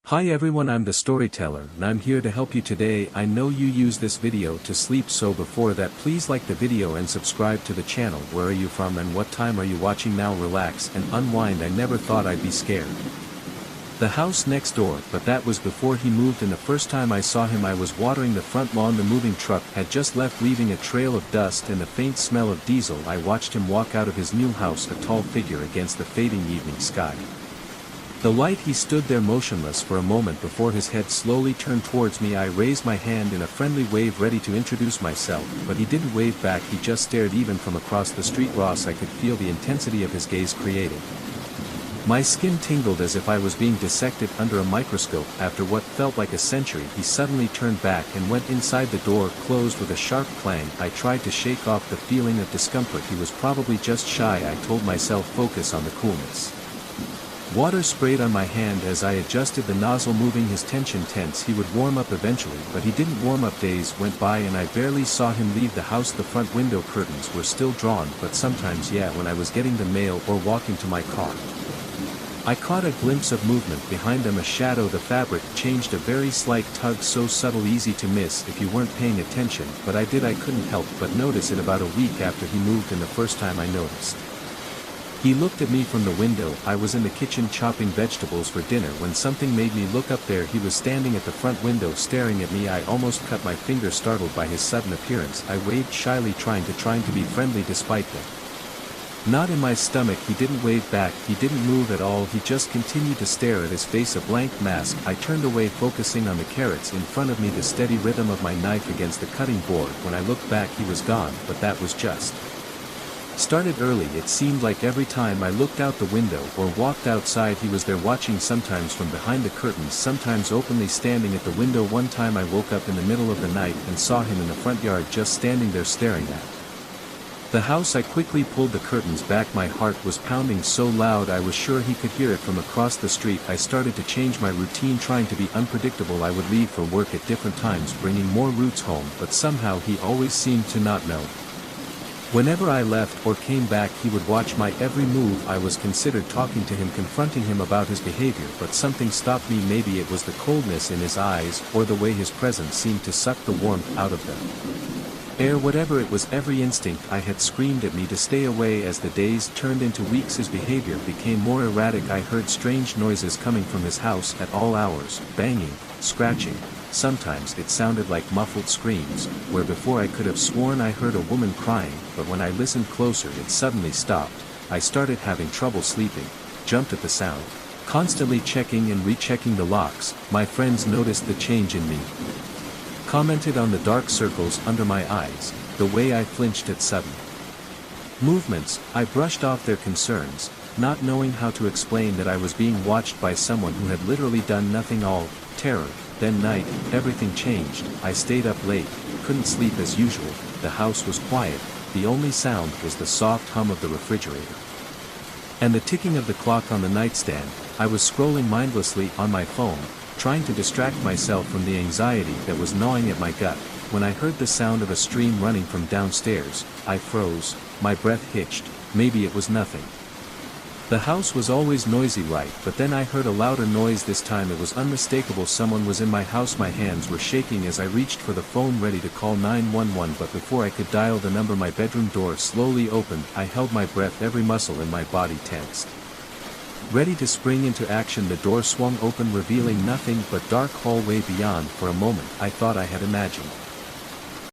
Hi everyone, I'm the storyteller and I'm here to help you today. I know you use this video to sleep, so before that please like the video and subscribe to the channel. Where are you from and what time are you watching? Now relax and unwind. I never thought I'd be scared. The house next door, but that was before he moved, and the first time I saw him I was watering the front lawn. The moving truck had just left, leaving a trail of dust and the faint smell of diesel. I watched him walk out of his new house, a tall figure against the fading evening sky. The light, he stood there motionless for a moment before his head slowly turned towards me. I raised my hand in a friendly wave, ready to introduce myself, but he didn't wave back. He just stared. Even from across the street, Ross, I could feel the intensity of his gaze created. My skin tingled as if I was being dissected under a microscope. After what felt like a century, he suddenly turned back and went inside. The door closed with a sharp clang. I tried to shake off the feeling of discomfort. He was probably just shy, I told myself. Focus on the coolness. Water sprayed on my hand as I adjusted the nozzle, moving his tension tense. He would warm up eventually, but he didn't warm up. Days went by and I barely saw him leave the house. The front window curtains were still drawn, but sometimes, when I was getting the mail or walking to my car, I caught a glimpse of movement behind them, a shadow. The fabric changed, a very slight tug, so subtle, easy to miss if you weren't paying attention, but I did. I couldn't help but notice it. About a week after he moved, and the first time I noticed, he looked at me from the window. I was in the kitchen chopping vegetables for dinner when something made me look up. There he was, standing at the front window staring at me. I almost cut my finger, startled by his sudden appearance. I waved shyly, trying to be friendly despite the knot in my stomach. He didn't wave back, he didn't move at all, he just continued to stare at his face, a blank mask. I turned away, focusing on the carrots in front of me, the steady rhythm of my knife against the cutting board. When I looked back he was gone, but that was just started early. It seemed like every time I looked out the window or walked outside he was there, watching, sometimes from behind the curtains, sometimes openly standing at the window. One time I woke up in the middle of the night and saw him in the front yard, just standing there staring at the house. I quickly pulled the curtains back. My heart was pounding so loud I was sure he could hear it from across the street. I started to change my routine, trying to be unpredictable. I would leave for work at different times, bringing more roots home, but somehow he always seemed to not know. Whenever I left or came back he would watch my every move. I was considered talking to him, confronting him about his behavior, but something stopped me. Maybe it was the coldness in his eyes, or the way his presence seemed to suck the warmth out of them. Whatever it was, every instinct I had screamed at me to stay away. As the days turned into weeks his behavior became more erratic. I heard strange noises coming from his house at all hours, banging, scratching. Sometimes it sounded like muffled screams, where before I could have sworn I heard a woman crying, but when I listened closer it suddenly stopped. I started having trouble sleeping, jumped at the sound, constantly checking and rechecking the locks. My friends noticed the change in me, commented on the dark circles under my eyes, the way I flinched at sudden movements. I brushed off their concerns, not knowing how to explain that I was being watched by someone who had literally done nothing. All terror. Then night, everything changed. I stayed up late, couldn't sleep as usual. The house was quiet, the only sound was the soft hum of the refrigerator and the ticking of the clock on the nightstand. I was scrolling mindlessly on my phone, trying to distract myself from the anxiety that was gnawing at my gut, when I heard the sound of a stream running from downstairs. I froze, my breath hitched. Maybe it was nothing. The house was always noisy, right? But then I heard a louder noise. This time it was unmistakable. Someone was in my house. My hands were shaking as I reached for the phone, ready to call 911, but before I could dial the number my bedroom door slowly opened. I held my breath, every muscle in my body tensed, ready to spring into action. The door swung open, revealing nothing but dark hallway beyond. For a moment I thought I had imagined